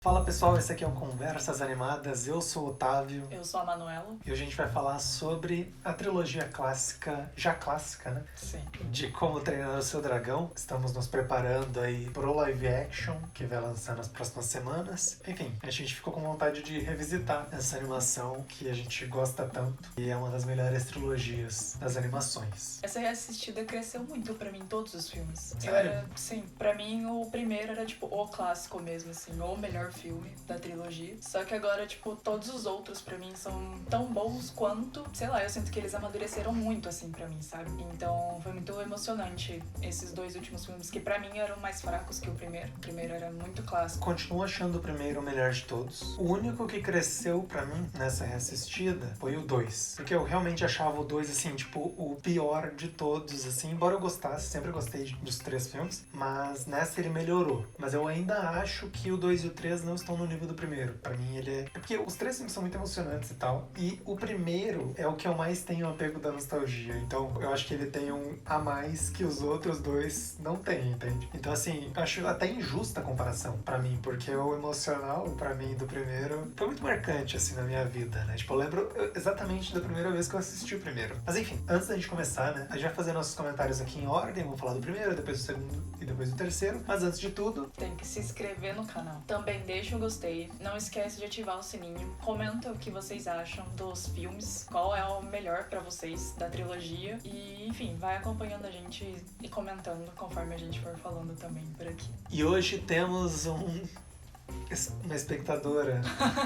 Fala pessoal, esse aqui é o Conversas Animadas, eu sou o Otávio. Eu sou a Manuela. E hoje a gente vai falar sobre a trilogia clássica, já clássica, né? Sim. De Como Treinar o Seu Dragão. Estamos nos preparando aí pro live action, que vai lançar nas próximas semanas. Enfim, a gente ficou com vontade de revisitar essa animação que a gente gosta tanto e é uma das melhores trilogias das animações. Essa reassistida cresceu muito pra mim, todos os filmes. Sério? Sim, pra mim o primeiro era tipo o clássico mesmo, assim, o melhor filme da trilogia. Só que agora, tipo, todos os outros pra mim são tão bons quanto, sei lá, eu sinto que eles amadureceram muito, assim, pra mim, sabe? Então foi muito emocionante esses dois últimos filmes, que pra mim eram mais fracos que o primeiro. O primeiro era muito clássico. Continuo achando o primeiro o melhor de todos. O único que cresceu pra mim nessa reassistida foi o 2. Porque eu realmente achava o 2, assim, tipo, o pior de todos, assim. Embora eu gostasse, sempre gostei dos três filmes. Mas nessa ele melhorou. Mas eu ainda acho que o 2 e o 3 não estão no nível do primeiro. Pra mim ele é... porque os três filmes são muito emocionantes e tal. E o primeiro é o que eu mais tenho apego da nostalgia. Então eu acho que ele tem um a mais que os outros dois não têm, entende? Então assim, eu acho até injusta a comparação pra mim. Porque o emocional, pra mim, do primeiro foi muito marcante, assim, na minha vida, né? Tipo, eu lembro exatamente da primeira vez que eu assisti o primeiro. Mas enfim, antes da gente começar, né? A gente vai fazer nossos comentários aqui em ordem. Vamos falar do primeiro, depois do segundo e depois do terceiro. Mas antes de tudo... tem que se inscrever no canal. Também deixa o gostei. Não esquece de ativar o sininho. Comenta o que vocês acham dos filmes. Qual é o melhor pra vocês da trilogia. E, enfim, vai acompanhando a gente e comentando conforme a gente for falando também por aqui. E hoje temos uma espectadora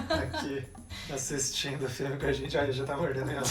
aqui assistindo o filme com a gente. Ai, já tá mordendo ela.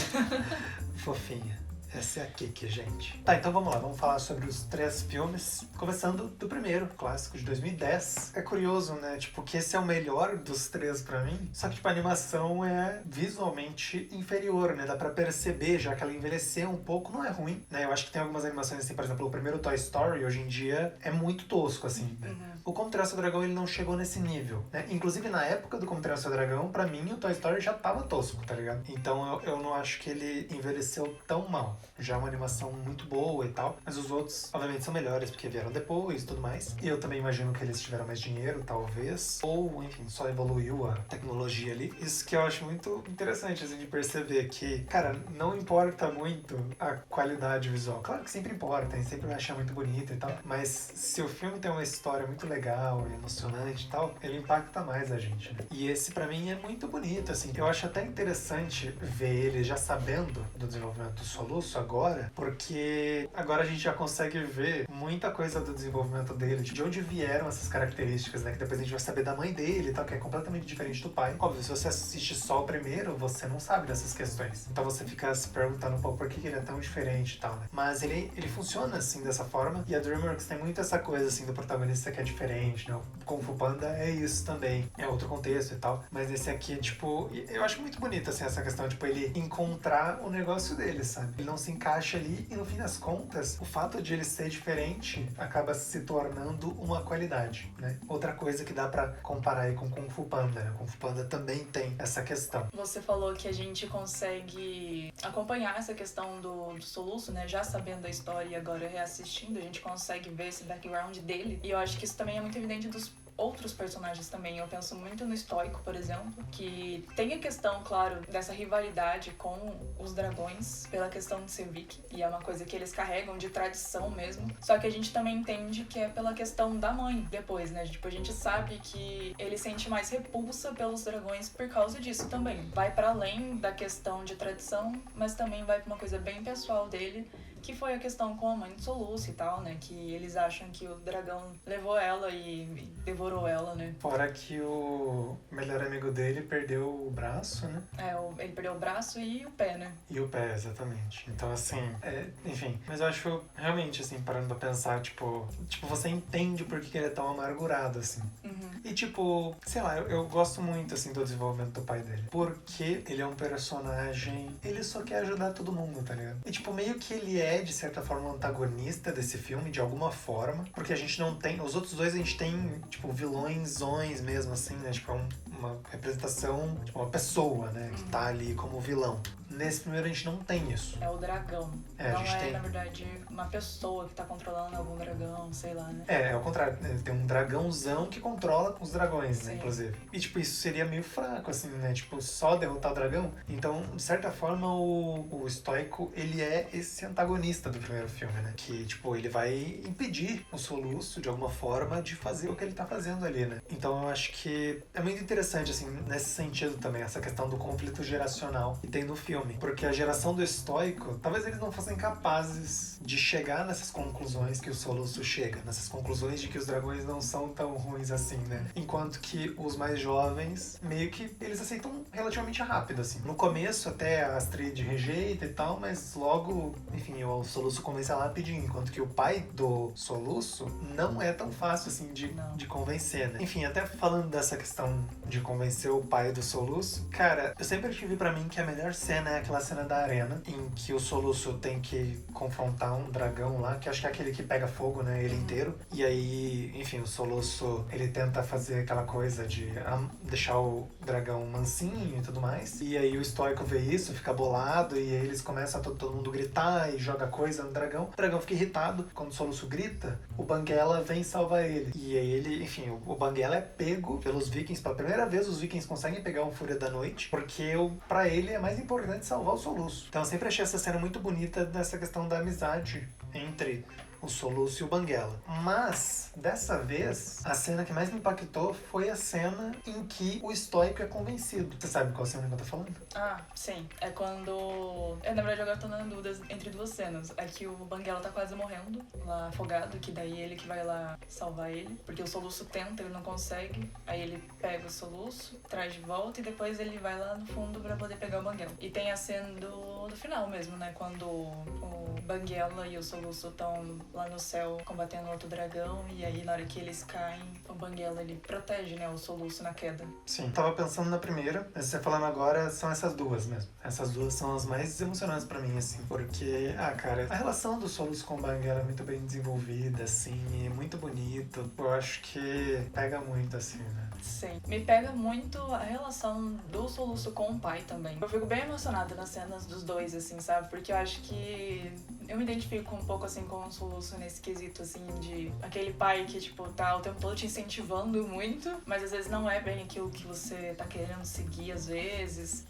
Fofinha. Essa é a Kiki, gente. Tá, então vamos lá. Vamos falar sobre os três filmes. Começando do primeiro, clássico de 2010. É curioso, né? Tipo, que esse é o melhor dos três pra mim. Só que, tipo, a animação é visualmente inferior, né? Dá pra perceber, já que ela envelheceu um pouco. Não é ruim, né? Eu acho que tem algumas animações, assim, por exemplo, o primeiro Toy Story, hoje em dia, é muito tosco, assim, né? O Como Treinar Seu Dragão, ele não chegou nesse nível, né? Inclusive, na época do Como Treinar Seu Dragão, pra mim, o Toy Story já tava tosco, tá ligado? Então, eu não acho que ele envelheceu tão mal. Já é uma animação muito boa e tal. Mas os outros, obviamente, são melhores, porque vieram depois e tudo mais. E eu também imagino que eles tiveram mais dinheiro, talvez. Ou, enfim, só evoluiu a tecnologia ali. Isso que eu acho muito interessante, assim, de perceber que, cara, não importa muito a qualidade visual. Claro que sempre importa, a gente sempre vai achar muito bonito e tal. Mas se o filme tem uma história muito legal, emocionante e tal, ele impacta mais a gente, né? E esse, pra mim, é muito bonito, assim. Eu acho até interessante ver ele já sabendo do desenvolvimento do Soluço agora, porque agora a gente já consegue ver muita coisa do desenvolvimento dele, de onde vieram essas características, né? Que depois a gente vai saber da mãe dele e tal, que é completamente diferente do pai. Óbvio, se você assiste só o primeiro, você não sabe dessas questões. Então você fica se perguntando, pô, por que ele é tão diferente e tal, né? Mas ele funciona, assim, dessa forma. E a DreamWorks tem muito essa coisa, assim, do protagonista que é diferente, né? O Kung Fu Panda é isso também. É outro contexto e tal. Mas esse aqui, tipo, eu acho muito bonito, assim, essa questão, tipo, ele encontrar o negócio dele, sabe? Ele não se encaixa ali e, no fim das contas, o fato de ele ser diferente acaba se tornando uma qualidade, né? Outra coisa que dá pra comparar aí com Kung Fu Panda, né? Kung Fu Panda também tem essa questão. Você falou que a gente consegue acompanhar essa questão do Soluço, né? Já sabendo a história e agora reassistindo, a gente consegue ver esse background dele. E eu acho que isso também é muito evidente dos outros personagens também. Eu penso muito no Estoico, por exemplo, que tem a questão, claro, dessa rivalidade com os dragões pela questão de ser viking, e é uma coisa que eles carregam de tradição mesmo. Só que a gente também entende que é pela questão da mãe depois, né? Tipo, a gente sabe que ele sente mais repulsa pelos dragões por causa disso também. Vai para além da questão de tradição, mas também vai pra uma coisa bem pessoal dele, que foi a questão com a mãe de Soluço e tal, né? Que eles acham que o dragão levou ela e devorou ela, né? Fora que o melhor amigo dele perdeu o braço, né? Ele perdeu o braço e o pé, né? E o pé, exatamente. Então, assim, enfim. Mas eu acho, realmente, assim, parando pra pensar, tipo, você entende por que ele é tão amargurado, assim. E, tipo, sei lá, eu gosto muito, assim, do desenvolvimento do pai dele. Porque ele é um personagem... ele só quer ajudar todo mundo, tá ligado? E, tipo, meio que ele é, de certa forma, um antagonista desse filme, de alguma forma. Porque a gente não tem... os outros dois, a gente tem, tipo, vilõesões mesmo, assim, né? Tipo, uma representação de uma pessoa, né? Que tá ali como vilão. Nesse primeiro a gente não tem isso. É o dragão. É, não a gente é, tem... na verdade, uma pessoa que tá controlando algum dragão, sei lá, né? É o contrário. Tem um dragãozão que controla os dragões, né, Sim. inclusive. E, tipo, isso seria meio fraco, assim, né? Tipo, só derrotar o dragão. Então, de certa forma, o estoico, ele é esse antagonista do primeiro filme, né? Que, tipo, ele vai impedir o Soluço, de alguma forma, de fazer o que ele tá fazendo ali, né? Então, eu acho que é muito interessante, assim, nesse sentido também, essa questão do conflito geracional que tem no filme. Porque a geração do estoico, talvez eles não fossem capazes de chegar nessas conclusões que o Soluço chega, nessas conclusões de que os dragões não são tão ruins assim, né? Enquanto que os mais jovens, meio que eles aceitam relativamente rápido, assim. No começo, até a Astrid rejeita e tal, mas logo, enfim, o Soluço convence ela rapidinho, enquanto que o pai do Soluço não é tão fácil, assim, de convencer, né? Enfim, até falando dessa questão de convencer o pai do Soluço, cara, eu sempre tive pra mim que a melhor cena é aquela cena da arena, em que o Soluço tem que confrontar um dragão lá, que acho que é aquele que pega fogo, né, ele inteiro. E aí, enfim, o Soluço, ele tenta fazer aquela coisa de deixar o dragão mansinho e tudo mais. E aí o estoico vê isso, fica bolado, e aí eles começam a todo mundo gritar e joga coisa no dragão. O dragão fica irritado. Quando o Soluço grita, o Banguela vem salvar ele. E aí ele, enfim, o Banguela é pego pelos vikings. Pela primeira vez, os vikings conseguem pegar um Fúria da Noite, porque pra ele é mais importante salvar o Soluço. Então eu sempre achei essa cena muito bonita dessa questão da amizade entre o Soluço e o Banguela. Mas, dessa vez, a cena que mais me impactou foi a cena em que o estoico é convencido. Você sabe qual cena que eu tô falando? Ah, sim. É quando... na verdade, agora eu tô dando dúvidas entre duas cenas. É que o Banguela tá quase morrendo, lá afogado, que daí ele que vai lá salvar ele. Porque o Soluço tenta, ele não consegue. Aí ele pega o Soluço, traz de volta e depois ele vai lá no fundo pra poder pegar o Banguela. E tem a cena do final mesmo, né? Quando o Banguela e o Soluço estão lá no céu combatendo outro dragão, e aí na hora que eles caem, o Banguela ele protege, né, o Soluço na queda. Sim, tava pensando na primeira, mas você falando agora são essas duas mesmo. Essas duas são as mais emocionantes pra mim, assim, porque, cara, a relação do Soluço com o Banguela é muito bem desenvolvida, assim, é muito bonito. Eu acho que pega muito, assim, né? Sim. Me pega muito a relação do Soluço com o pai também. Eu fico bem emocionada nas cenas dos dois, assim, sabe? Porque eu acho que eu me identifico um pouco, assim, com o Soluço nesse quesito, assim, de aquele pai que, tipo, tá o tempo todo te incentivando muito, mas às vezes não é bem aquilo que você tá querendo seguir, às vezes,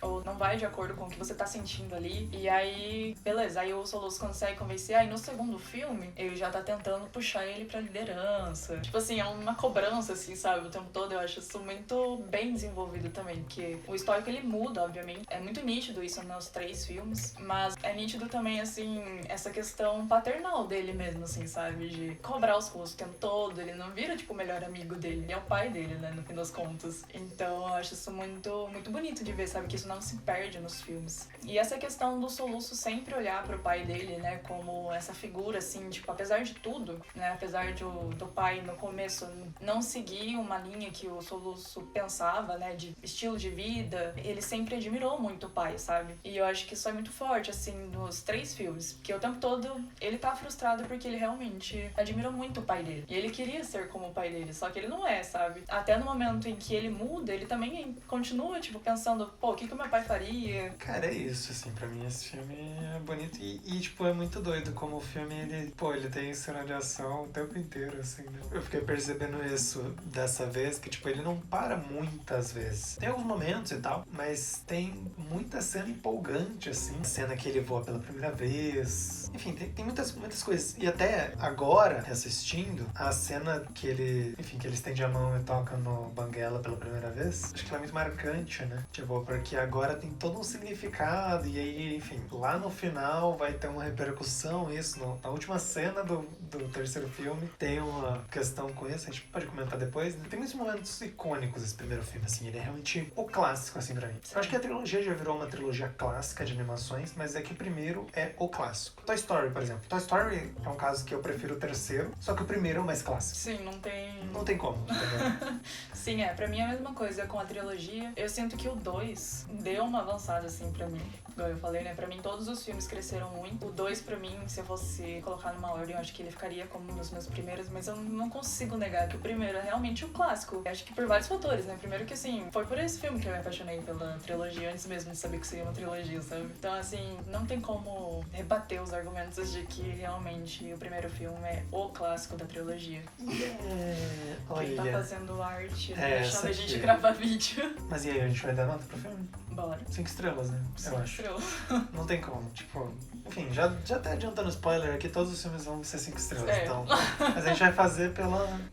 ou não vai de acordo com o que você tá sentindo ali. E aí, beleza, aí o Soluço consegue convencer, aí no segundo filme, ele já tá tentando puxar ele pra liderança. Tipo assim, é uma cobrança, assim, sabe? O tempo todo eu acho isso muito bem desenvolvido também, porque o estoico ele muda, obviamente. É muito nítido isso nos 3 filmes, mas é nítido também, assim, essa questão paternal dele mesmo, assim, sabe? De cobrar os Soluço o tempo todo, ele não vira, tipo, o melhor amigo dele, ele é o pai dele, né, no fim das contas. Então eu acho isso muito, muito bonito de ver, sabe? Que isso não se perde nos filmes. E essa questão do Soluço sempre olhar pro pai dele, né, como essa figura, assim, tipo, apesar de tudo, né, apesar do pai no começo não seguir uma linha que o Soluço pensava, né, de estilo de vida, ele sempre admirou muito o pai, sabe? E eu acho que isso é muito forte, assim, nos 3 filmes, porque o tempo todo ele tá frustrado porque ele realmente admirou muito o pai dele. E ele queria ser como o pai dele, só que ele não é, sabe? Até no momento em que ele muda, ele também continua, tipo, pensando, pô, o que o meu pai faria? Cara, é isso, assim, pra mim esse filme é bonito e tipo, é muito doido como o filme, ele tem cena de ação o tempo inteiro, assim, né? Eu fiquei percebendo isso dessa vez, que, tipo, ele não para muitas vezes. Tem alguns momentos e tal, mas tem muita cena empolgante, assim. A cena que ele voa pela primeira vez. Enfim, tem muitas coisas. E até agora, assistindo, a cena que ele estende a mão e toca no Banguela pela primeira vez, acho que ela é muito marcante, né? Tipo, porque agora tem todo um significado, e aí, enfim, lá no final vai ter uma repercussão isso. Na última cena do terceiro filme tem uma questão com isso, a gente pode comentar depois. Tem muitos momentos icônicos esse primeiro filme, assim, ele é realmente o clássico, assim, pra mim. Eu acho que a trilogia já virou uma trilogia clássica de animações, mas é que o primeiro é o clássico. Toy Story, por exemplo. Toy Story é um caso que eu prefiro o terceiro, só que o primeiro é o mais clássico. Sim, não tem... Não tem como, entendeu? Sim, pra mim é a mesma coisa com a trilogia. Eu sinto que o 2 deu uma avançada, assim, pra mim. Igual eu falei, né? Pra mim, todos os filmes cresceram muito. O 2, pra mim, se eu fosse colocar numa ordem, eu acho que ele ficaria como um dos meus primeiros, mas eu não consigo negar que o primeiro é realmente o clássico. Eu acho que por vários fatores, né? Primeiro que, assim, foi por esse filme que eu me apaixonei pela trilogia, antes mesmo de saber que seria uma trilogia, sabe? Então, assim, não tem como rebater os argumentos de que realmente o primeiro filme é o clássico da trilogia. Quem tá fazendo arte, né? Deixando a gente gravar vídeo. Mas e aí, a gente vai dar nota pro filme? Bora. 5 estrelas, né? 5 estrelas. Não tem como, tipo... Enfim, já até adiantando spoiler aqui, todos os filmes vão ser 5 estrelas, então... Mas a gente vai fazer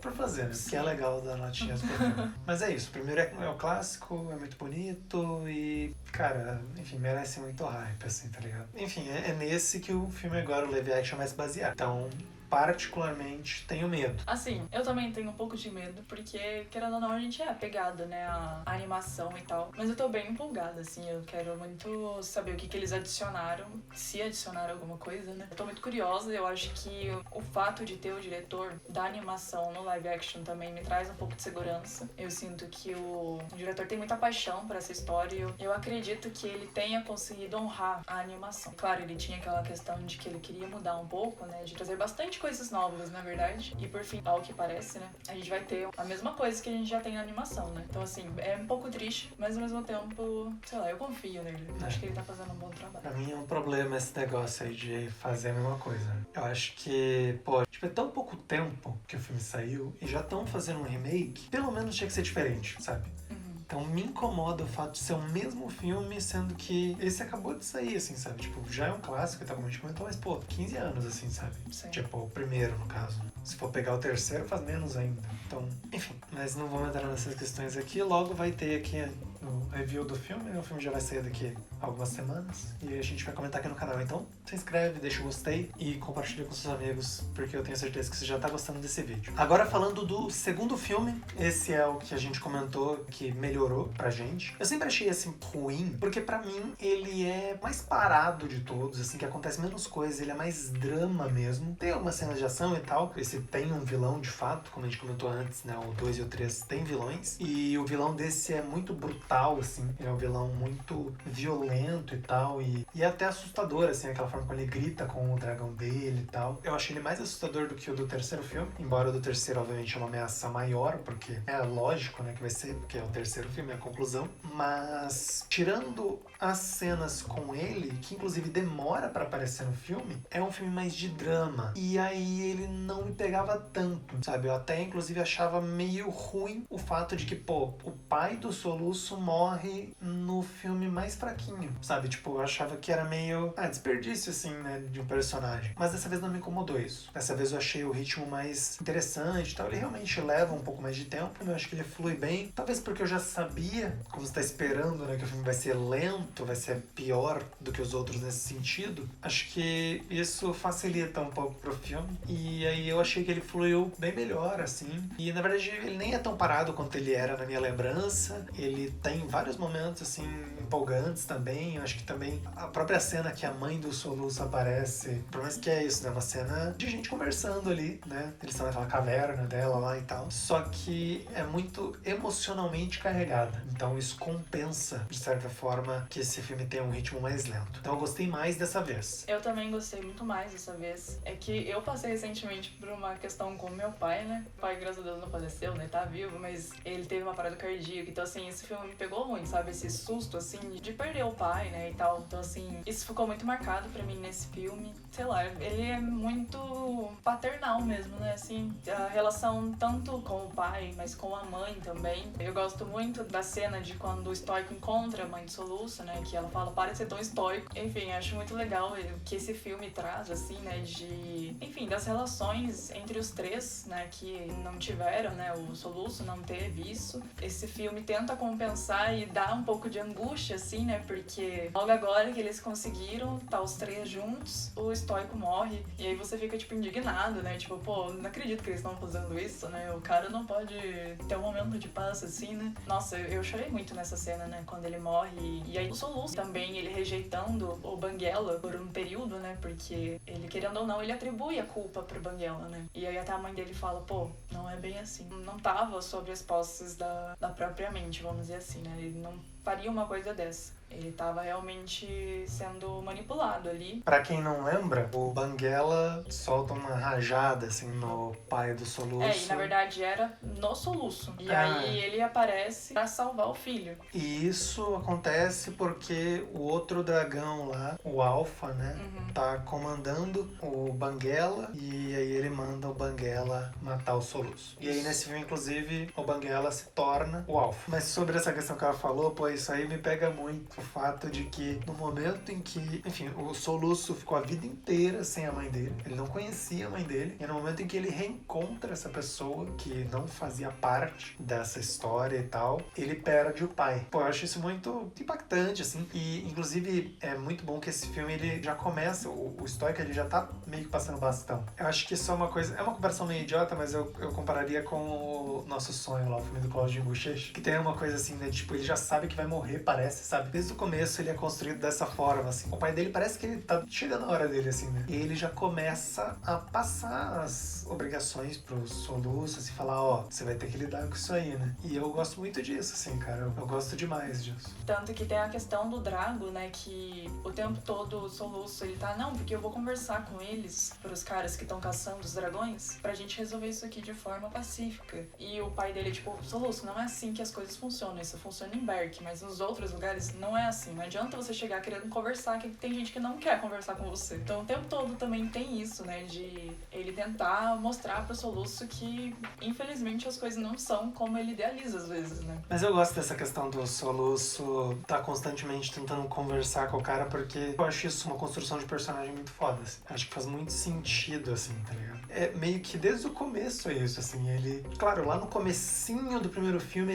por fazer, né? Porque é legal dar notinhas pro filme. Mas é isso, o primeiro é o clássico, é muito bonito e... Cara, enfim, merece muito hype, assim, tá ligado? Enfim, é nesse que o filme agora, o live action, vai se basear. Então... particularmente, tenho medo. Assim, eu também tenho um pouco de medo, porque, querendo ou não, a gente é apegado, né, à animação e tal. Mas eu tô bem empolgada, assim, eu quero muito saber o que eles adicionaram, se adicionaram alguma coisa, né. Eu tô muito curiosa, eu acho que o fato de ter o diretor da animação no live action também me traz um pouco de segurança. Eu sinto que o diretor tem muita paixão por essa história e eu acredito que ele tenha conseguido honrar a animação. Claro, ele tinha aquela questão de que ele queria mudar um pouco, né, de trazer bastante coisas novas, na verdade. E por fim, ao que parece, né, a gente vai ter a mesma coisa que a gente já tem na animação, né. Então, assim, é um pouco triste, mas ao mesmo tempo, sei lá, eu confio nele. Acho que ele tá fazendo um bom trabalho. Pra mim é um problema esse negócio aí de fazer a mesma coisa. Eu acho que, pô, tipo, é tão pouco tempo que o filme saiu e já estão fazendo um remake, pelo menos tinha que ser diferente, sabe? Então me incomoda o fato de ser o mesmo filme, sendo que esse acabou de sair, assim, sabe? Tipo, já é um clássico, tá, como a gente comentou, mas, pô, 15 anos, assim, sabe? Sim. Tipo, o primeiro, no caso. Se for pegar o terceiro, faz menos ainda. Então, enfim, mas não vamos entrar nessas questões aqui. Logo vai ter aqui no review do filme, né? O filme já vai sair daqui a algumas semanas e a gente vai comentar aqui no canal. Então, se inscreve, deixa o gostei e compartilha com seus amigos, porque eu tenho certeza que você já tá gostando desse vídeo. Agora falando do segundo filme, esse é o que a gente comentou que melhorou pra gente. Eu sempre achei esse ruim, porque pra mim ele é mais parado de todos, assim, que acontece menos coisas, ele é mais drama mesmo. Tem algumas cenas de ação e tal, esse tem um vilão de fato, como a gente comentou antes, né? O 2 e o 3 tem vilões, e o vilão desse é muito brutal, assim, ele é um vilão muito violento e tal, e é até assustador, assim, aquela forma como ele grita com o dragão dele e tal. Eu achei ele mais assustador do que o do terceiro filme, embora o do terceiro, obviamente, é uma ameaça maior, porque é lógico, né, que vai ser, porque é o terceiro filme, é a conclusão, mas tirando as cenas com ele, que inclusive demora pra aparecer no filme, é um filme mais de drama, e aí ele não me pegava tanto, sabe? Eu até, inclusive, achava meio ruim o fato de que, pô, o pai do Soluço morre no filme mais fraquinho, sabe? Tipo, eu achava que era meio desperdício, assim, né, de um personagem. Mas dessa vez não me incomodou isso. Dessa vez eu achei o ritmo mais interessante e tal. Ele realmente leva um pouco mais de tempo, eu acho que ele flui bem. Talvez porque eu já sabia, como você tá esperando, né, que o filme vai ser lento, vai ser pior do que os outros nesse sentido. Acho que isso facilita um pouco pro filme. E aí eu achei que ele fluiu bem melhor, assim. E na verdade ele nem é tão parado quanto ele era na minha lembrança. Ele tem vários momentos, assim, empolgantes também. Eu acho que também a própria cena que a mãe do Soluço aparece, pelo menos que é isso, né? Uma cena de gente conversando ali, né? Eles estão naquela caverna dela lá e tal. Só que é muito emocionalmente carregada. Então isso compensa, de certa forma, que esse filme tenha um ritmo mais lento. Então eu gostei mais dessa vez. Eu também gostei muito mais dessa vez. É que eu passei recentemente por uma questão com meu pai, né? O pai, graças a Deus, não faleceu, né? Tá vivo, mas ele teve uma parada cardíaca. Então, assim, esse filme me pegou muito, sabe? Esse susto, assim, de perder o pai, né? E tal. Então, assim, isso ficou muito marcado pra mim nesse filme. Sei lá, ele é muito paternal mesmo, né? Assim, a relação tanto com o pai, mas com a mãe também. Eu gosto muito da cena de quando o estoico encontra a mãe do Soluço, né? Que ela fala, para de ser tão estoico. Enfim, acho muito legal o que esse filme traz, assim, né? De... Enfim, das relações entre os três, né? Que não tiveram, né? O Soluço não teve isso. Esse filme tenta compensar pensar e dá um pouco de angústia, assim, né? Porque logo agora que eles conseguiram tá os três juntos, o estoico morre. E aí você fica, tipo, indignado, né? Tipo, pô, não acredito que eles estão fazendo isso, né? O cara não pode ter um momento de paz, assim, né? Nossa, eu chorei muito nessa cena, né? Quando ele morre. E aí o soluço também, ele rejeitando o Banguela por um período, né? Porque ele, querendo ou não, ele atribui a culpa pro Banguela, né? E aí até a mãe dele fala, pô, não é bem assim. Não tava sobre as posses da própria mente, vamos dizer assim, né? Ele não faria uma coisa dessa. Ele tava realmente sendo manipulado ali. Pra quem não lembra, o Banguela solta uma rajada, assim, no pai do Soluço. E na verdade era no Soluço. E aí ele aparece pra salvar o filho. E isso acontece porque o outro dragão lá, o Alpha, né, tá comandando o Banguela e aí ele manda o Banguela matar o Soluço. E aí nesse filme, inclusive, o Banguela se torna o Alpha. Mas sobre essa questão que ela falou, pô, isso aí me pega muito. O fato de que no momento em que, enfim, o Soluço ficou a vida inteira sem a mãe dele, ele não conhecia a mãe dele, e no momento em que ele reencontra essa pessoa que não fazia parte dessa história e tal, ele perde o pai. Pô, eu acho isso muito impactante, assim, e inclusive é muito bom que esse filme ele já começa, o estoico ele já tá meio que passando bastão. Eu acho que isso é uma coisa, é uma comparação meio idiota, mas eu compararia com o Nosso Sonho lá, o filme do Cláudio Bochecha, que tem uma coisa assim, né, tipo, ele já sabe que vai morrer, parece, sabe? Desde o começo ele é construído dessa forma, assim. O pai dele parece que ele tá chegando a hora dele, assim, né? E ele já começa a passar as obrigações pro Soluço, assim, falar, ó, você vai ter que lidar com isso aí, né? E eu gosto muito disso, assim, cara. Eu gosto demais disso. Tanto que tem a questão do Drago, né, que o tempo todo o Soluço, ele tá, não, porque eu vou conversar com eles, pros caras que estão caçando os dragões, pra gente resolver isso aqui de forma pacífica. E o pai dele, tipo, Soluço, não é assim que as coisas funcionam, isso funciona em Berk, mas nos outros lugares não é assim. Não adianta você chegar querendo conversar, que tem gente que não quer conversar com você. Então o tempo todo também tem isso, né, de ele tentar mostrar pro Soluço que, infelizmente, as coisas não são como ele idealiza às vezes, né. Mas eu gosto dessa questão do Soluço tá constantemente tentando conversar com o cara, porque eu acho isso uma construção de personagem muito foda, assim. Acho que faz muito sentido, assim, tá ligado? É meio que desde o começo é isso, assim, ele... Claro, lá no comecinho do primeiro filme,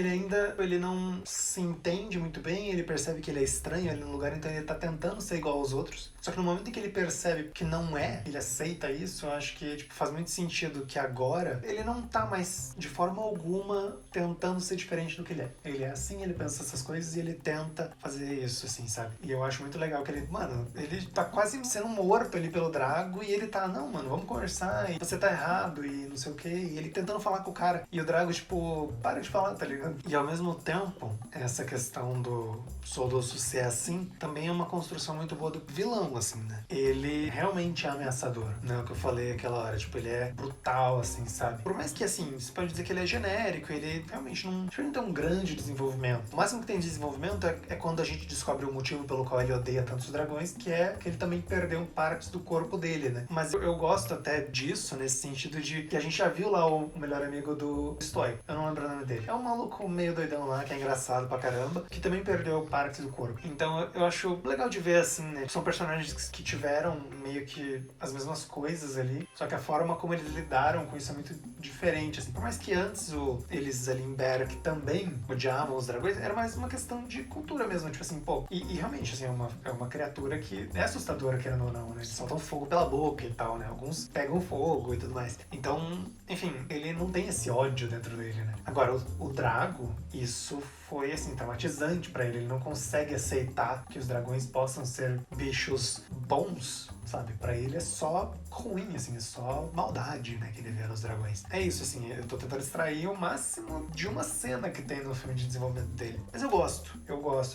ele não se entende muito bem, ele percebe que ele é estranho ali no lugar, então ele tá tentando ser igual aos outros. Só que no momento em que ele percebe que não é, ele aceita isso, eu acho que, tipo, faz muito sentido que agora ele não tá mais, de forma alguma, tentando ser diferente do que ele é. Ele é assim, ele pensa essas coisas e ele tenta fazer isso, assim, sabe? E eu acho muito legal que ele, mano, ele tá quase sendo morto ali pelo Drago e ele tá, não, mano, vamos conversar e você tá errado e não sei o que. E ele tentando falar com o cara. E o Drago, tipo, para de falar, tá ligado? E ao mesmo tempo, essa questão do Soluço ser assim, também é uma construção muito boa do vilão, assim, né? Ele realmente é ameaçador, né? O que eu falei aquela hora, tipo, ele é brutal, assim, sabe? Por mais que, assim, você pode dizer que ele é genérico, ele realmente não tem um grande desenvolvimento. O máximo que tem de desenvolvimento é quando a gente descobre o motivo pelo qual ele odeia tantos dragões, que é que ele também perdeu partes do corpo dele, né? Mas eu gosto até disso, nesse sentido de que a gente já viu lá o melhor amigo do Stoico. Eu não lembro o nome dele. É um maluco meio doidão lá, que é engraçado pra caramba, que também perdeu partes do corpo. Então eu acho legal de ver, assim, né? São personagens que tiveram meio que as mesmas coisas ali, só que a forma como eles lidaram com isso é muito diferente, assim. Por mais que antes eles ali em Berk também odiavam os dragões, era mais uma questão de cultura mesmo, tipo assim, pô. E realmente, assim, é uma criatura que é assustadora, querendo ou não, né? Eles soltam fogo pela boca e tal, né? Alguns pegam fogo e tudo mais. Então, enfim, ele não tem esse ódio dentro dele, né? Agora, o Drago, isso foi, assim, traumatizante pra ele. Ele não consegue aceitar que os dragões possam ser bichos bons, sabe? Pra ele é só ruim, assim, é só maldade, né, que ele vê nos dragões. É isso, assim, eu tô tentando extrair o máximo de uma cena que tem no filme de desenvolvimento dele. Mas eu gosto,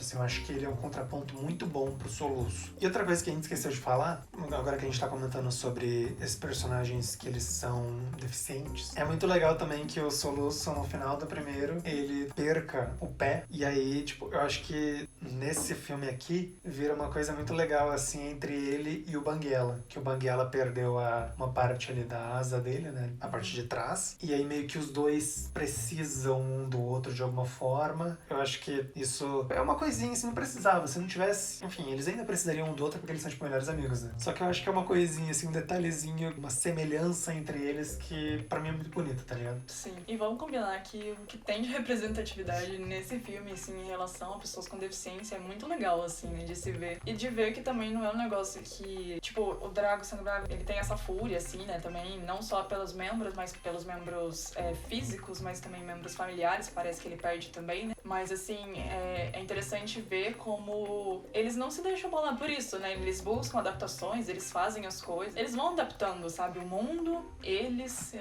assim, eu acho que ele é um contraponto muito bom pro Soluço. E outra coisa que a gente esqueceu de falar, agora que a gente tá comentando sobre esses personagens que eles são deficientes, é muito legal também que o Soluço, no final do primeiro, ele perca o pé, e aí, tipo, eu acho que nesse filme aqui, vira uma coisa muito legal, assim, entre ele e o Banguela, que o Banguela perdeu uma parte ali da asa dele, né, a parte de trás, e aí meio que os dois precisam um do outro de alguma forma. Eu acho que isso é uma coisinha, se não precisava, se não tivesse, enfim, eles ainda precisariam um do outro porque eles são tipo melhores amigos, né? Só que eu acho que é uma coisinha, assim, um detalhezinho, uma semelhança entre eles que pra mim é muito bonita, tá ligado? Sim. E vamos combinar que o que tem de representatividade nesse filme, assim, em relação a pessoas com deficiência é muito legal, assim, né, de se ver. E de ver que também não é um negócio que, tipo, o Drago sendo Drago, ele tem essa fúria, assim, né, também, não só pelos membros, mas pelos membros físicos, mas também membros familiares, parece que ele perde também, né. Mas, assim, é interessante ver como eles não se deixam bolar por isso, né, eles buscam adaptações, eles fazem as coisas, eles vão adaptando, sabe, o mundo, eles,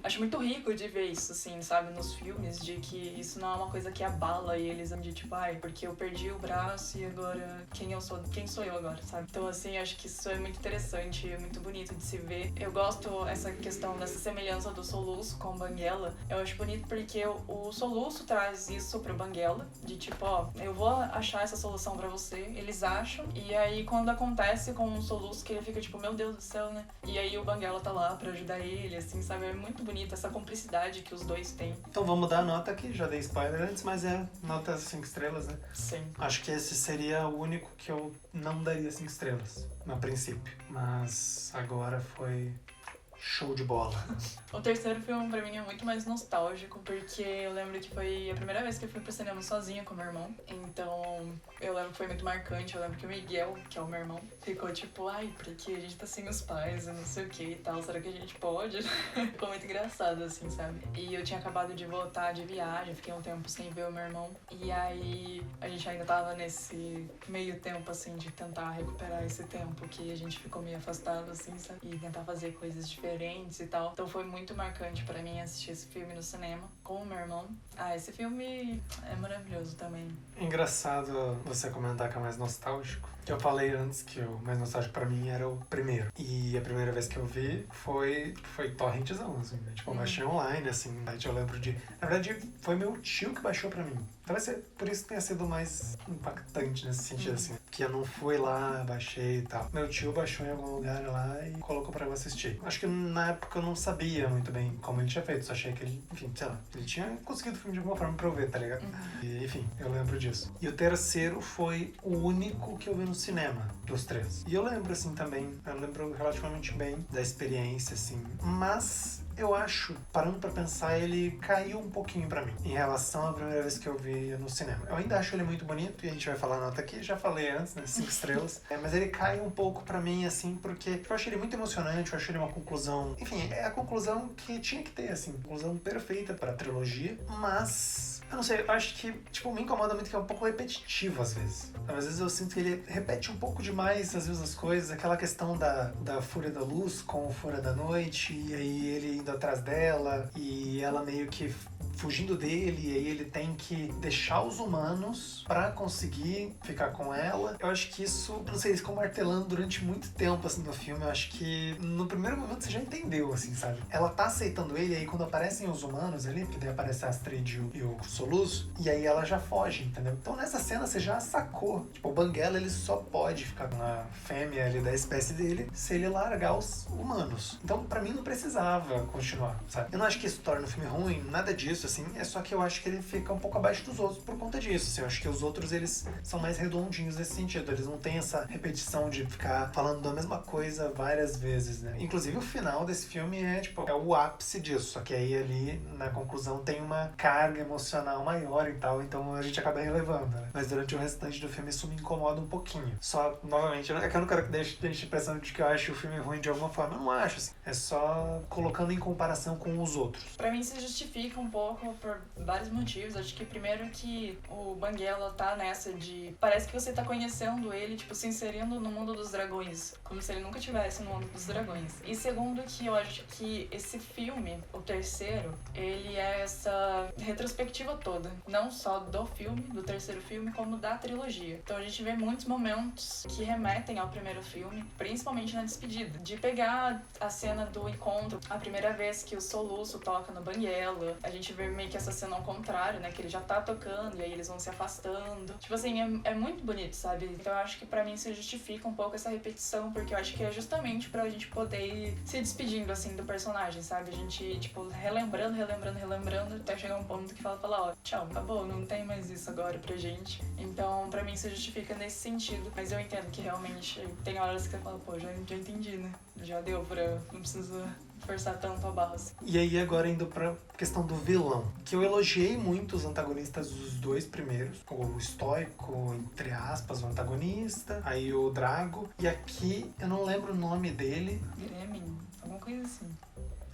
acho muito rico de ver isso, assim, sabe, nos filmes, de que isso não é uma coisa que abala eles, de tipo, ai, porque eu perdi o braço e agora quem sou eu agora, sabe? Então, assim, acho que isso é muito interessante, é muito bonito de se ver. Eu gosto essa questão dessa semelhança do Soluço com o Banguela. Eu acho bonito porque o Soluço traz isso pro Banguela, de tipo, ó, eu vou achar essa solução pra você, eles acham, e aí quando acontece com o Soluço, que ele fica tipo, meu Deus do céu, né? E aí o Banguela tá lá pra ajudar ele, assim, sabe? É muito bonito essa cumplicidade que os dois têm. Então vamos dar a nota aqui, já dei spoiler antes, mas é nota 5 estrelas, né? Sim. Acho que esse seria o único que eu não daria 5 estrelas, a princípio. Mas agora foi show de bola. O terceiro filme pra mim é muito mais nostálgico, porque eu lembro que foi a primeira vez que eu fui pro cinema sozinha com meu irmão. Então, eu lembro que foi muito marcante. Eu lembro que o Miguel, que é o meu irmão, ficou tipo, ai, porque a gente tá sem os pais, eu não sei o que e tal, será que a gente pode? Ficou muito engraçado, assim, sabe? E eu tinha acabado de voltar de viagem, fiquei um tempo sem ver o meu irmão. E aí, a gente ainda tava nesse meio tempo, assim, de tentar recuperar esse tempo que a gente ficou meio afastado, assim, sabe? E tentar fazer coisas diferentes e tal. Então foi muito marcante pra mim assistir esse filme no cinema com o meu irmão. Ah, esse filme é maravilhoso também. Engraçado você comentar que é mais nostálgico. Eu falei antes que o mais nostálgico pra mim era o primeiro. E a primeira vez que eu vi foi torrentzão, assim, né? Tipo, eu baixei online, assim. Aí eu lembro de... Na verdade, foi meu tio que baixou pra mim. Talvez por isso tenha sido mais impactante nesse sentido, assim. Que eu não fui lá, baixei e tal. Meu tio baixou em algum lugar lá e colocou pra eu assistir. Acho que na época eu não sabia muito bem como ele tinha feito. Só achei que ele, enfim, sei lá, ele tinha conseguido o filme de alguma forma pra eu ver, tá ligado? E, enfim, eu lembro disso. E o terceiro foi o único que eu vi no cinema, dos três. E eu lembro, assim, também, eu lembro relativamente bem da experiência, assim. Mas eu acho, parando pra pensar, ele caiu um pouquinho pra mim em relação à primeira vez que eu vi no cinema. Eu ainda acho ele muito bonito e a gente vai falar a nota aqui, já falei antes, né, 5 estrelas. Mas ele cai um pouco pra mim, assim, porque eu acho ele muito emocionante, eu acho ele uma conclusão... Enfim, é a conclusão que tinha que ter, assim, conclusão perfeita pra trilogia, mas... Eu não sei, eu acho que, tipo, me incomoda muito que é um pouco repetitivo às vezes. Às vezes eu sinto que ele repete um pouco demais, às vezes, as coisas. Aquela questão da Fúria da Luz com a Fúria da Noite, e aí ele indo atrás dela, e ela meio que fugindo dele, e aí ele tem que deixar os humanos pra conseguir ficar com ela. Eu acho que isso, eu não sei, eles ficam martelando durante muito tempo, assim, no filme. Eu acho que no primeiro momento você já entendeu, assim, sabe? Ela tá aceitando ele, e aí quando aparecem os humanos ali, porque daí aparece a Astrid e o Soluço, e aí ela já foge, entendeu? Então nessa cena você já sacou. Tipo, o Banguela, ele só pode ficar com a fêmea ali da espécie dele se ele largar os humanos. Então, pra mim, não precisava continuar, sabe? Eu não acho que isso torna o filme ruim, nada disso, assim. É só que eu acho que ele fica um pouco abaixo dos outros por conta disso, assim. Eu acho que os outros, eles são mais redondinhos nesse sentido. Eles não têm essa repetição de ficar falando da mesma coisa várias vezes, né? Inclusive, o final desse filme é, tipo, é o ápice disso. Só que aí, ali, na conclusão, tem uma carga emocional maior e tal, então a gente acaba relevando, né? Mas durante o restante do filme isso me incomoda um pouquinho. Só, novamente, é que eu não quero que deixe a impressão de que eu acho o filme ruim de alguma forma. Eu não acho, assim. É só colocando em comparação com os outros. Pra mim se justifica um pouco por vários motivos. Acho que primeiro que o Banguela tá nessa de... Parece que você tá conhecendo ele, tipo, se inserindo no mundo dos dragões. Como se ele nunca tivesse no mundo dos dragões. E segundo que eu acho que esse filme, o terceiro, ele é essa retrospectiva toda, não só do filme, do terceiro filme, como da trilogia. Então a gente vê muitos momentos que remetem ao primeiro filme, principalmente na despedida. De pegar a cena do encontro, a primeira vez que o Soluço toca no Banguela, a gente vê meio que essa cena ao contrário, né? Que ele já tá tocando e aí eles vão se afastando. Tipo assim, é muito bonito, sabe? Então eu acho que pra mim se justifica um pouco essa repetição, porque eu acho que é justamente pra gente poder ir se despedindo, assim, do personagem, sabe? A gente, tipo, relembrando, até chegar um ponto que fala, ó, tchau, acabou, não tem mais isso agora pra gente. Então, pra mim se justifica nesse sentido. Mas eu entendo que realmente tem horas que você fala, pô, já entendi, né? Já deu pra... Não precisa forçar tanto a barra assim. E aí agora indo pra questão do vilão, que eu elogiei muito os antagonistas dos dois primeiros, o estoico, entre aspas, o antagonista, aí o Drago, e aqui eu não lembro o nome dele. Gremin, alguma coisa assim.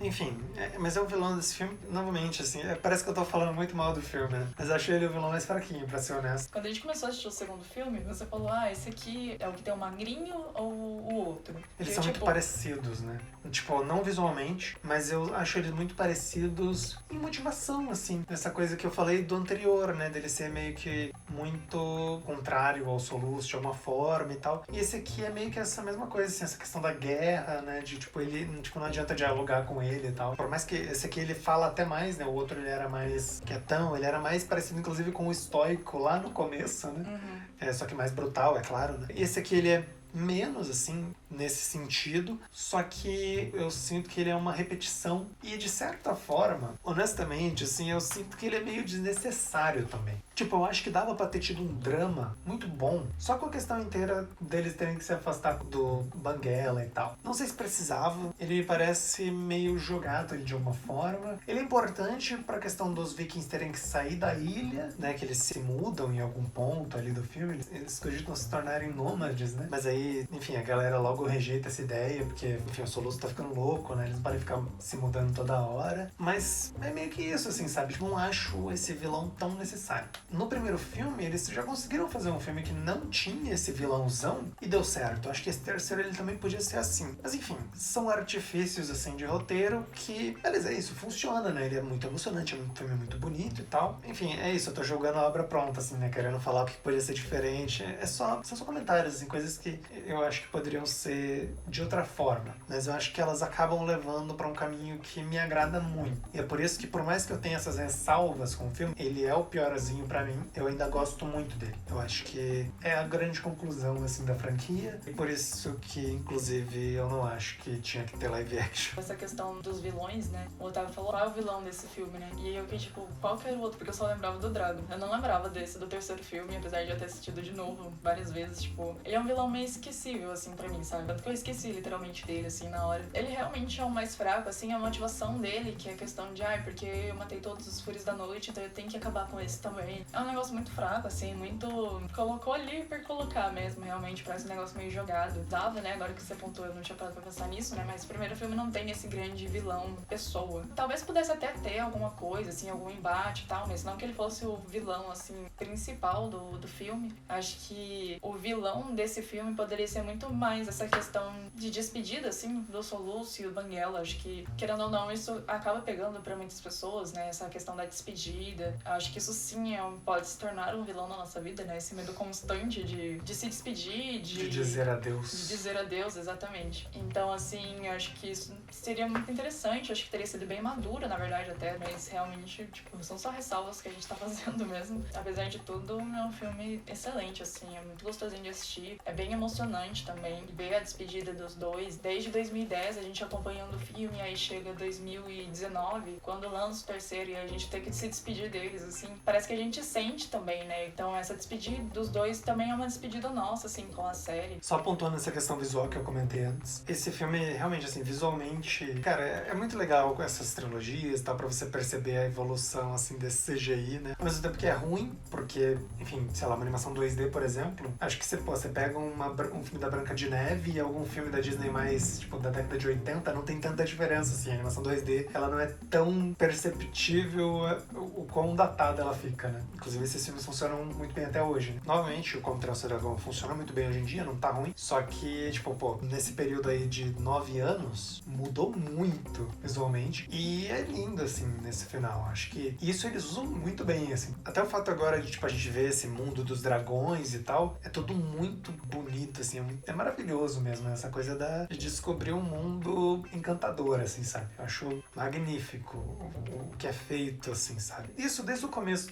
Enfim, mas é o vilão desse filme, novamente, assim, parece que eu tô falando muito mal do filme, né? Mas eu achei ele o vilão mais fraquinho, pra ser honesto. Quando a gente começou a assistir o segundo filme, você falou, esse aqui é o que tem o magrinho ou o outro? Eles são muito parecidos, né? Tipo, não visualmente, mas eu acho eles muito parecidos em motivação, assim. Essa coisa que eu falei do anterior, né? Dele ser meio que muito contrário ao Soluço de alguma forma e tal. E esse aqui é meio que essa mesma coisa, assim, essa questão da guerra, né? De, tipo, ele não adianta dialogar com ele e tal. Por mais que esse aqui ele fala até mais, né? O outro ele era mais quietão, ele era mais parecido inclusive com o estoico lá no começo, né? Uhum. Só que mais brutal, é claro, né? E esse aqui ele é menos, assim, nesse sentido, só que eu sinto que ele é uma repetição e, de certa forma, honestamente, assim, eu sinto que ele é meio desnecessário também. Tipo, eu acho que dava pra ter tido um drama muito bom, só com a questão inteira deles terem que se afastar do Banguela e tal. Não sei se precisava, ele me parece meio jogado ali de alguma forma. Ele é importante pra questão dos vikings terem que sair da ilha, né, que eles se mudam em algum ponto ali do filme, eles cogitam se tornarem nômades, né, mas aí, enfim, a galera logo rejeita essa ideia, porque, enfim, o Soluço tá ficando louco, né, eles não podem ficar se mudando toda hora, mas é meio que isso, assim, sabe, não acho esse vilão tão necessário. No primeiro filme, eles já conseguiram fazer um filme que não tinha esse vilãozão e deu certo. Acho que esse terceiro ele também podia ser assim. Mas enfim, são artifícios assim de roteiro que, beleza, é isso, funciona, né? Ele é muito emocionante, é um filme muito bonito e tal. Enfim, é isso, eu tô jogando a obra pronta, assim, né? Querendo falar o que podia ser diferente. São só comentários, assim, coisas que eu acho que poderiam ser de outra forma. Mas eu acho que elas acabam levando pra um caminho que me agrada muito. E é por isso que, por mais que eu tenha essas ressalvas com o filme, ele é o piorzinho pra mim, eu ainda gosto muito dele. Eu acho que é a grande conclusão, assim, da franquia. E por isso que, inclusive, eu não acho que tinha que ter live action. Essa questão dos vilões, né? O Otávio falou, qual é o vilão desse filme, né? E aí eu fiquei tipo, qual que era o outro? Porque eu só lembrava do Drago. Eu não lembrava desse, do terceiro filme, apesar de eu ter assistido de novo várias vezes. Tipo, ele é um vilão meio esquecível, assim, pra mim, sabe? Tanto que eu esqueci literalmente dele, assim, na hora. Ele realmente é o mais fraco, assim, a motivação dele, que é a questão de, porque eu matei todos os Fúrios da Noite, então eu tenho que acabar com esse também. É um negócio muito fraco, assim, muito... Colocou ali por colocar mesmo, realmente, parece um negócio meio jogado. Dava, né? Agora que você apontou, eu não tinha parado pra pensar nisso, né? Mas o primeiro filme não tem esse grande vilão pessoa. Talvez pudesse até ter alguma coisa, assim, algum embate e tal, mas não que ele fosse o vilão, assim, principal do filme. Acho que o vilão desse filme poderia ser muito mais essa questão de despedida, assim, do Soluço e o Banguela. Acho que, querendo ou não, isso acaba pegando pra muitas pessoas, né? Essa questão da despedida. Acho que isso sim pode se tornar um vilão na nossa vida, né? Esse medo constante de se despedir, de dizer adeus. De dizer adeus, exatamente. Então, assim, eu acho que isso seria muito interessante. Acho que teria sido bem madura, na verdade, até. Mas realmente, tipo, são só ressalvas que a gente tá fazendo mesmo. Apesar de tudo, é um filme excelente, assim. É muito gostosinho de assistir. É bem emocionante também. Ver a despedida dos dois. Desde 2010, a gente acompanhando o filme. Aí chega 2019, quando lança o terceiro e a gente tem que se despedir deles, assim. Parece que a gente sente também, né? Então, essa despedida dos dois também é uma despedida nossa, assim, com a série. Só pontuando essa questão visual que eu comentei antes. Esse filme, realmente, assim, visualmente... Cara, é muito legal essas trilogias, tá? Pra você perceber a evolução, assim, desse CGI, né? Ao mesmo tempo que é ruim, porque, enfim, sei lá, uma animação 2D, por exemplo, acho que você pega um filme da Branca de Neve e algum filme da Disney mais, tipo, da década de 80, não tem tanta diferença, assim. A animação 2D, ela não é tão perceptível o quão datada ela fica, né? Inclusive, esses filmes funcionam muito bem até hoje. Novamente, o Como Treinar Seu Dragão funciona muito bem hoje em dia, não tá ruim. Só que, tipo, nesse período aí de 9 anos, mudou muito visualmente. E é lindo, assim, nesse final. Acho que isso eles usam muito bem, assim. Até o fato agora de, tipo, a gente ver esse mundo dos dragões e tal, é tudo muito bonito, assim. É maravilhoso curioso mesmo, essa coisa de descobrir um mundo encantador, assim, sabe? Eu acho magnífico o que é feito, assim, sabe? Isso desde o começo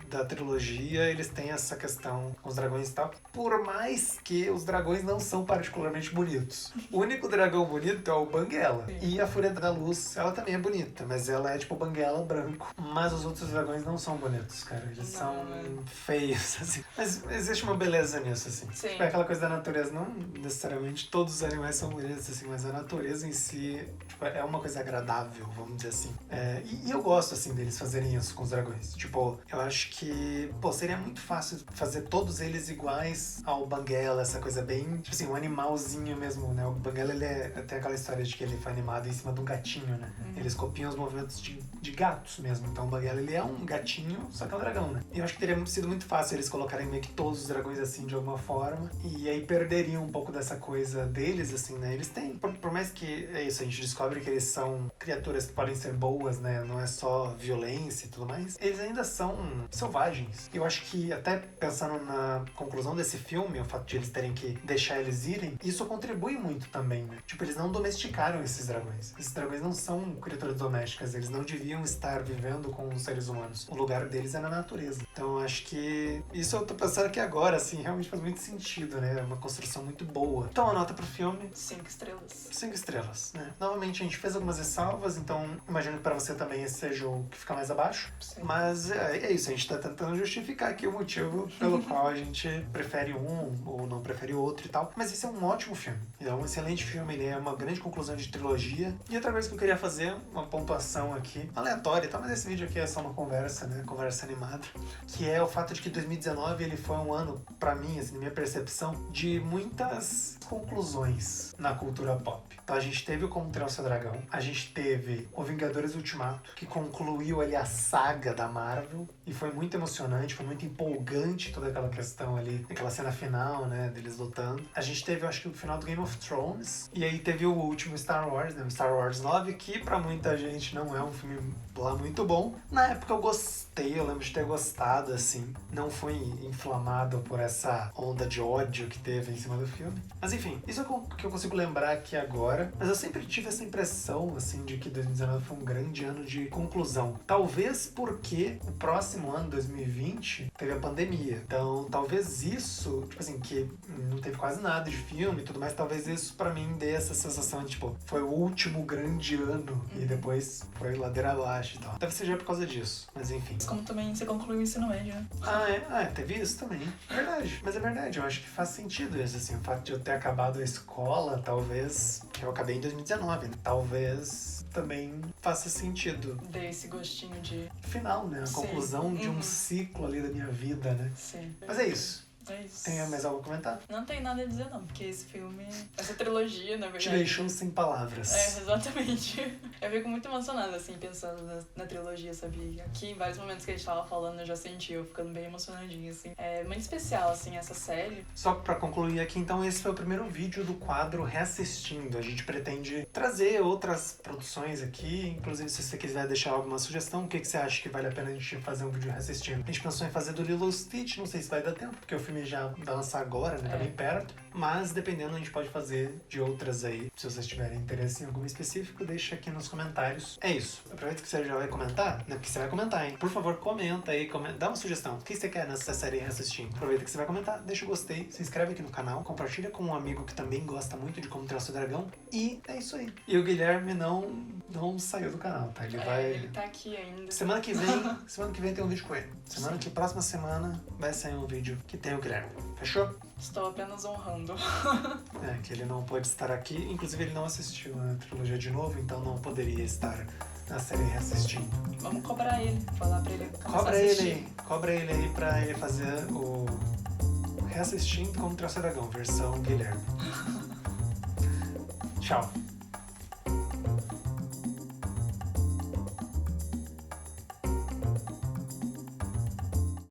da trilogia, eles têm essa questão com os dragões e tal, por mais que os dragões não são particularmente bonitos. O único dragão bonito é o Banguela. E a Fúria da Luz, ela também é bonita, mas ela é tipo Banguela branco. Mas os outros dragões não são bonitos, cara. Eles são feios, assim. Mas existe uma beleza nisso, assim. Sim. Tipo, é aquela coisa da natureza. Não necessariamente todos os animais são bonitos, assim, mas a natureza em si, tipo, é uma coisa agradável, vamos dizer assim. E eu gosto, assim, deles fazerem isso com os dragões. Tipo, eu acho que, pô, seria muito fácil fazer todos eles iguais ao Banguela, essa coisa bem, tipo assim, um animalzinho mesmo, né? O Banguela, tem aquela história de que ele foi animado em cima de um gatinho, né? Eles copiam os movimentos de gatos mesmo. Então o Banguela, ele é um gatinho, só que é um dragão, né? E eu acho que teria sido muito fácil eles colocarem meio que todos os dragões assim, de alguma forma. E aí perderiam um pouco dessa coisa deles, assim, né? Eles têm, por mais que é isso, a gente descobre que eles são criaturas que podem ser boas, né? Não é só violência e tudo mais. Eles ainda são selvagens. Eu acho que até pensando na conclusão desse filme, o fato de eles terem que deixar eles irem, isso contribui muito também, né? Tipo, eles não domesticaram esses dragões. Esses dragões não são criaturas domésticas, eles não deviam estar vivendo com os seres humanos. O lugar deles é na natureza. Então, eu acho que isso eu tô pensando aqui agora, assim, realmente faz muito sentido, né? É uma construção muito boa. Então, a nota pro filme... 5 estrelas. 5 estrelas, né? Novamente, a gente fez algumas ressalvas, então imagino que pra você também esse seja o que fica mais abaixo. Sim. Mas é isso, a gente tá tentando justificar aqui o motivo pelo qual a gente prefere um ou não prefere o outro e tal. Mas esse é um ótimo filme. Ele é um excelente filme, ele é uma grande conclusão de trilogia. E outra coisa que eu queria fazer, uma pontuação aqui, aleatória e tal, mas esse vídeo aqui é só uma conversa, né? Conversa animada. Que é o fato de que 2019 ele foi um ano, pra mim, assim, na minha percepção, de muitas conclusões na cultura pop. Então a gente teve o Como Treinar o Seu Dragão, a gente teve o Vingadores Ultimato, que concluiu ali a saga da Marvel, e foi muito emocionante, foi muito empolgante toda aquela questão ali, aquela cena final, né, deles lutando. A gente teve, eu acho que o final do Game of Thrones, e aí teve o último Star Wars, né, o Star Wars 9, que pra muita gente não é um filme lá muito bom. Na época eu gostei, eu lembro de ter gostado, assim, não fui inflamado por essa onda de ódio que teve em cima do filme. Mas enfim, isso é o que eu consigo lembrar aqui agora, mas eu sempre tive essa impressão, assim, de que 2019 foi um grande ano de conclusão. Talvez porque o próximo ano, 2020, teve a pandemia. Então, talvez isso, tipo assim, que não teve quase nada de filme e tudo mais, talvez isso pra mim dê essa sensação de, tipo, foi o último grande ano e depois foi ladeira abaixo e tal. Deve ser já por causa disso, mas enfim. Como também você concluiu o ensino médio, né? Teve isso também. Verdade. Mas é verdade, eu acho que faz sentido isso, assim, o fato de eu ter acabado a escola, talvez, eu acabei em 2019, né? Talvez também faça sentido. Dê esse gostinho de... Final, né? A Sim. conclusão de um ciclo ali da minha vida, né? Sim. Mas é isso. É isso. Tem mais algo a comentar? Não tem nada a dizer não, porque esse filme, essa trilogia, na Te verdade... deixou sem palavras. Exatamente. Eu fico muito emocionada, assim, pensando na trilogia, sabe? Aqui, em vários momentos que a gente tava falando, eu já senti eu ficando bem emocionadinha, assim. É muito especial, assim, essa série. Só pra concluir aqui, então, esse foi o primeiro vídeo do quadro Reassistindo. A gente pretende trazer outras produções aqui, inclusive se você quiser deixar alguma sugestão, o que você acha que vale a pena a gente fazer um vídeo reassistindo? A gente pensou em fazer do Lilo Stitch, não sei se vai dar tempo, porque o filme já vai lançar agora, né? Tá bem perto. Mas, dependendo, a gente pode fazer de outras aí. Se vocês tiverem interesse em alguma específico, deixa aqui nos comentários. É isso. Aproveita que você já vai comentar, né? Porque você vai comentar, hein? Por favor, comenta aí, dá uma sugestão. O que você quer nessa série reassistindo? Aproveita que você vai comentar, deixa o gostei, se inscreve aqui no canal, compartilha com um amigo que também gosta muito de Como Treinar o Seu Dragão. E é isso aí. E o Guilherme não saiu do canal, tá? Ele tá aqui ainda. Semana que vem tem um vídeo com ele. Próxima semana vai sair um vídeo que tem o Guilherme. Fechou? Estou apenas honrando. Que ele não pôde estar aqui. Inclusive, ele não assistiu a trilogia de novo, então não poderia estar na série reassistindo. Vamos cobrar ele, falar pra ele começar a assistir. Cobra ele aí pra ele fazer o Reassistindo Como Treinar o Seu Dragão, versão Guilherme. Tchau.